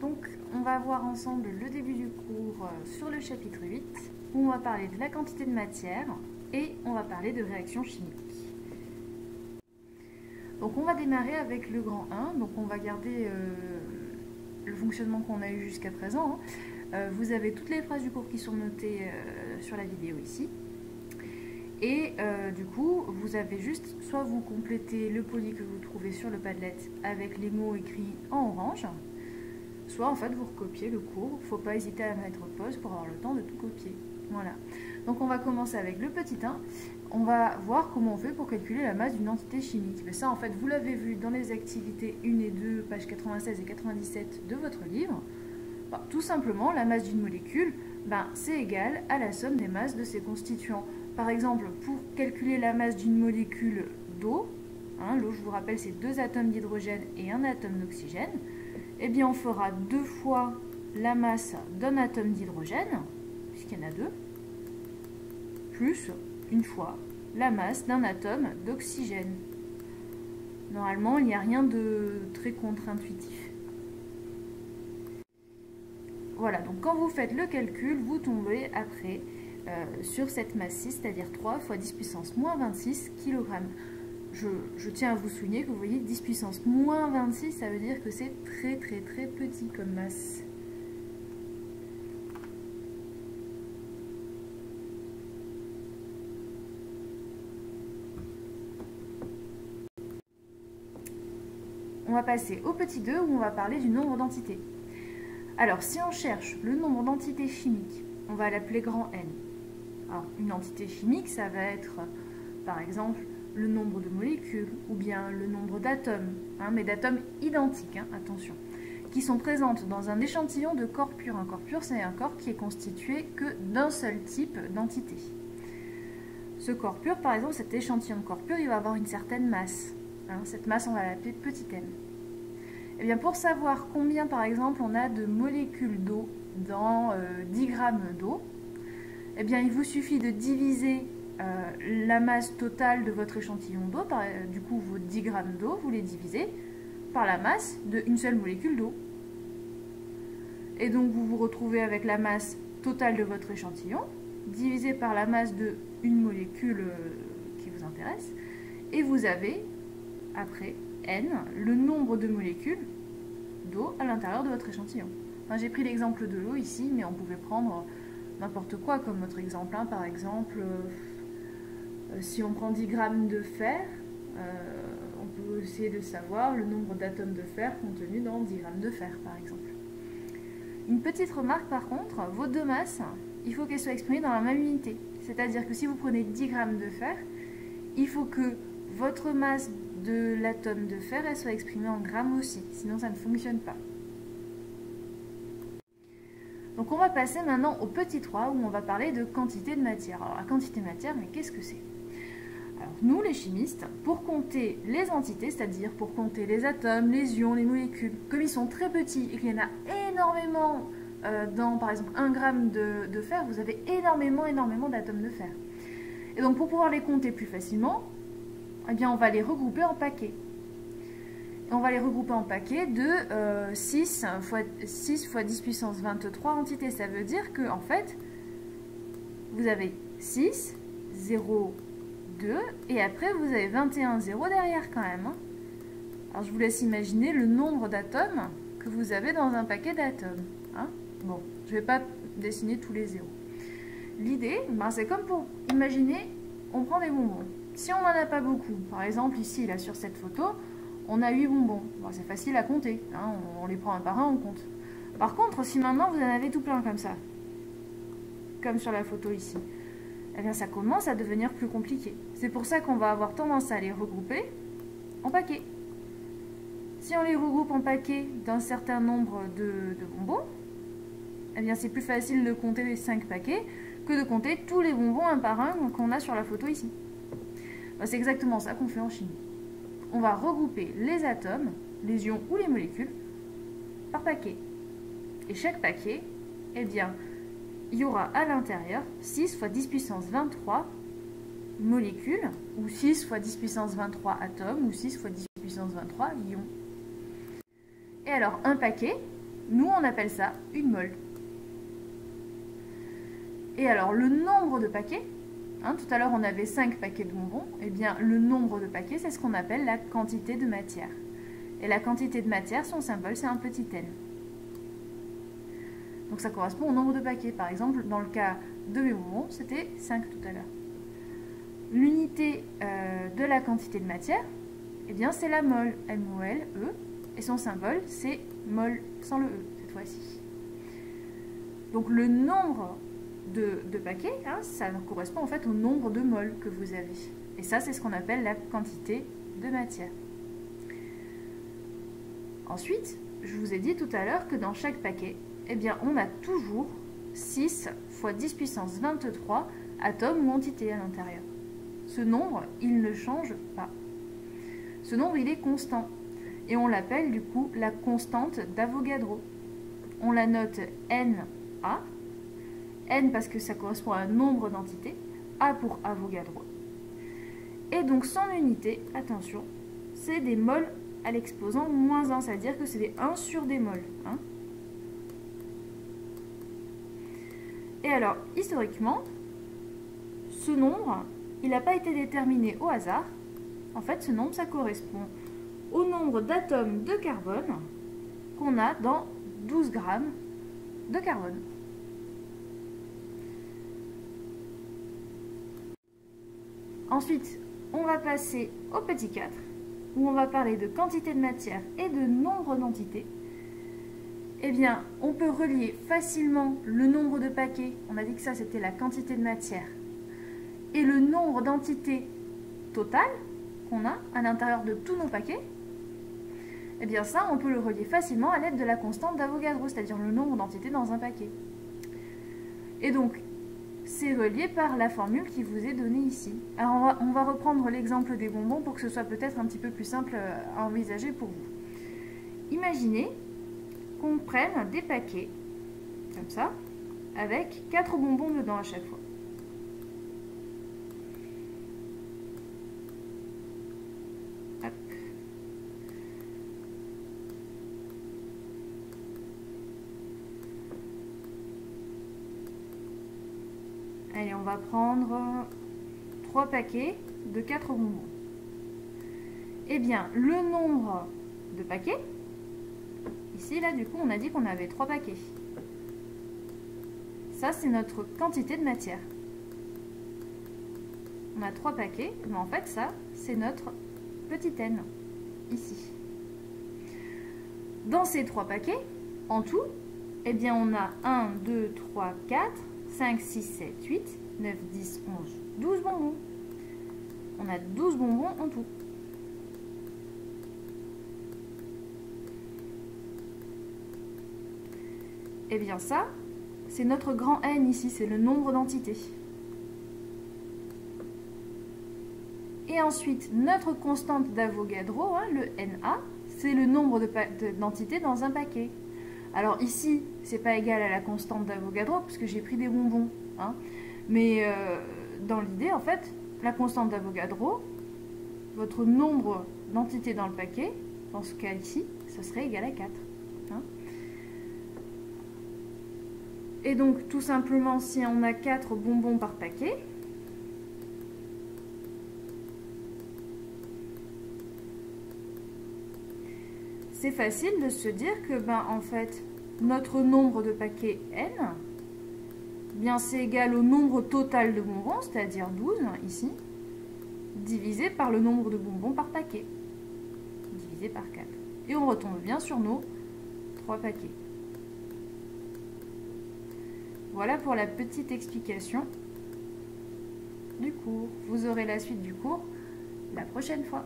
Donc on va voir ensemble le début du cours sur le chapitre 8 où on va parler de la quantité de matière et on va parler de réactions chimiques. Donc on va démarrer avec le grand 1, donc on va garder le fonctionnement qu'on a eu jusqu'à présent. Vous avez toutes les phrases du cours qui sont notées sur la vidéo ici. Et du coup, vous avez juste, soit vous complétez le poly que vous trouvez sur le Padlet avec les mots écrits en orange, soit en fait vous recopiez le cours. Il ne faut pas hésiter à mettre pause pour avoir le temps de tout copier. Voilà. Donc on va commencer avec le petit 1. On va voir comment on fait pour calculer la masse d'une entité chimique. Mais ça en fait vous l'avez vu dans les activités 1 et 2, pages 96 et 97 de votre livre. Bon, tout simplement, la masse d'une molécule, c'est égal à la somme des masses de ses constituants. Par exemple, pour calculer la masse d'une molécule d'eau, l'eau je vous rappelle c'est 2 atomes d'hydrogène et 1 atome d'oxygène, eh bien on fera 2 fois la masse d'un atome d'hydrogène, puisqu'il y en a 2, plus une fois la masse d'un atome d'oxygène. Normalement, il n'y a rien de très contre-intuitif. Voilà, donc quand vous faites le calcul, vous tombez après sur cette masse-ci, c'est-à-dire 3 fois 10 puissance moins 26 kg. Je tiens à vous souligner que vous voyez 10 puissance moins 26, ça veut dire que c'est très petit comme masse. On va passer au petit 2 où on va parler du nombre d'entités. Alors, si on cherche le nombre d'entités chimiques, on va l'appeler grand N. Alors, une entité chimique, ça va être, par exemple, le nombre de molécules ou bien le nombre d'atomes, mais d'atomes identiques, attention, qui sont présentes dans un échantillon de corps pur. Un corps pur, c'est un corps qui est constitué que d'un seul type d'entité. Ce corps pur, par exemple, cet échantillon de corps pur, il va avoir une certaine masse. Cette masse, on va l'appeler petit n. Et bien pour savoir combien, par exemple, on a de molécules d'eau dans 10 grammes d'eau, eh bien il vous suffit de diviser la masse totale de votre échantillon d'eau, du coup vos 10 grammes d'eau, vous les divisez par la masse d'une seule molécule d'eau. Et donc vous vous retrouvez avec la masse totale de votre échantillon, divisé par la masse d'une molécule qui vous intéresse, et vous avez, après N, le nombre de molécules d'eau à l'intérieur de votre échantillon. J'ai pris l'exemple de l'eau ici, mais on pouvait prendre n'importe quoi comme autre exemple. Par exemple, si on prend 10 grammes de fer, on peut essayer de savoir le nombre d'atomes de fer contenus dans 10 grammes de fer, par exemple. Une petite remarque par contre, vos deux masses, il faut qu'elles soient exprimées dans la même unité. C'est-à-dire que si vous prenez 10 grammes de fer, il faut que votre masse de l'atome de fer, elle soit exprimée en grammes aussi, sinon ça ne fonctionne pas. Donc on va passer maintenant au petit 3 où on va parler de quantité de matière. Alors la quantité de matière, mais qu'est-ce que c'est? Alors nous les chimistes, pour compter les entités, c'est-à-dire pour compter les atomes, les ions, les molécules, comme ils sont très petits et qu'il y en a énormément dans par exemple 1 gramme de fer, vous avez énormément d'atomes de fer. Et donc pour pouvoir les compter plus facilement, eh bien, on va les regrouper en paquets. Et on va les regrouper en paquets de 6 fois 10 puissance 23 entités. Ça veut dire que, en fait, vous avez 6, 0, 2, et après vous avez 21, 0 derrière quand même. Alors je vous laisse imaginer le nombre d'atomes que vous avez dans un paquet d'atomes. Bon, je ne vais pas dessiner tous les zéros. L'idée, c'est comme pour imaginer, on prend des bonbons. Si on n'en a pas beaucoup, par exemple ici, là sur cette photo, on a 8 bonbons. Bon, c'est facile à compter, on les prend un par un, on compte. Par contre, si maintenant vous en avez tout plein comme ça, comme sur la photo ici, eh bien ça commence à devenir plus compliqué. C'est pour ça qu'on va avoir tendance à les regrouper en paquets. Si on les regroupe en paquets d'un certain nombre de bonbons, eh bien c'est plus facile de compter les 5 paquets que de compter tous les bonbons un par un qu'on a sur la photo ici. C'est exactement ça qu'on fait en chimie. On va regrouper les atomes, les ions ou les molécules par paquet. Et chaque paquet, eh bien, il y aura à l'intérieur 6 fois 10 puissance 23 molécules, ou 6 fois 10 puissance 23 atomes, ou 6 fois 10 puissance 23 ions. Et alors, un paquet, Nous, on appelle ça une mole. Et alors, le nombre de paquets, tout à l'heure on avait 5 paquets de bonbons, et bien le nombre de paquets, c'est ce qu'on appelle la quantité de matière. Et la quantité de matière, son symbole, c'est un petit n. Donc ça correspond au nombre de paquets. Par exemple, dans le cas de mes bonbons, c'était 5 tout à l'heure. L'unité de la quantité de matière, eh bien c'est la mole, M-O-L-E, et son symbole, c'est mol, sans le E, cette fois-ci. Donc le nombre de paquets, ça correspond en fait au nombre de moles que vous avez. Et ça, c'est ce qu'on appelle la quantité de matière. Ensuite, je vous ai dit tout à l'heure que dans chaque paquet, eh bien, on a toujours 6 fois 10 puissance 23 atomes ou entités à l'intérieur. Ce nombre, il ne change pas. Ce nombre, il est constant. Et on l'appelle du coup la constante d'Avogadro. On la note Na. N parce que ça correspond à un nombre d'entités. A pour Avogadro. Et donc son unité, attention, c'est des moles à l'exposant moins 1. C'est-à-dire que c'est des 1 sur des moles. Et alors, historiquement, ce nombre, il n'a pas été déterminé au hasard. En fait, ce nombre, ça correspond au nombre d'atomes de carbone qu'on a dans 12 grammes de carbone. Ensuite, on va passer au petit 4, où on va parler de quantité de matière et de nombre d'entités. Eh bien, on peut relier facilement le nombre de paquets, on a dit que ça c'était la quantité de matière, et le nombre d'entités totales qu'on a à l'intérieur de tous nos paquets. Eh bien ça, on peut le relier facilement à l'aide de la constante d'Avogadro, c'est-à-dire le nombre d'entités dans un paquet. Et donc, c'est relié par la formule qui vous est donnée ici. Alors on va reprendre l'exemple des bonbons pour que ce soit peut-être un petit peu plus simple à envisager pour vous. Imaginez qu'on prenne des paquets, comme ça, avec 4 bonbons dedans à chaque fois. Hop. Allez, on va prendre 3 paquets de 4 bonbons. Eh bien, le nombre de paquets, ici, là, du coup, on a dit qu'on avait 3 paquets. Ça, c'est notre quantité de matière. On a 3 paquets, mais en fait, ça, c'est notre petit n, ici. Dans ces 3 paquets, en tout, eh bien, on a 1, 2, 3, 4, 5, 6, 7, 8, 9, 10, 11, 12 bonbons. On a 12 bonbons en tout. Eh bien ça, c'est notre grand N ici, c'est le nombre d'entités. Et ensuite, notre constante d'Avogadro, le Na, c'est le nombre d'entités dans un paquet. Alors ici, c'est pas égal à la constante d'Avogadro, parce que j'ai pris des bonbons. Mais dans l'idée, en fait, la constante d'Avogadro, votre nombre d'entités dans le paquet, dans ce cas ici, ça serait égal à 4. Et donc, tout simplement, si on a 4 bonbons par paquet, c'est facile de se dire que, en fait, notre nombre de paquets n, c'est égal au nombre total de bonbons, c'est-à-dire 12, ici, divisé par le nombre de bonbons par paquet, divisé par 4. Et on retombe bien sur nos 3 paquets. Voilà pour la petite explication du cours. Vous aurez la suite du cours la prochaine fois.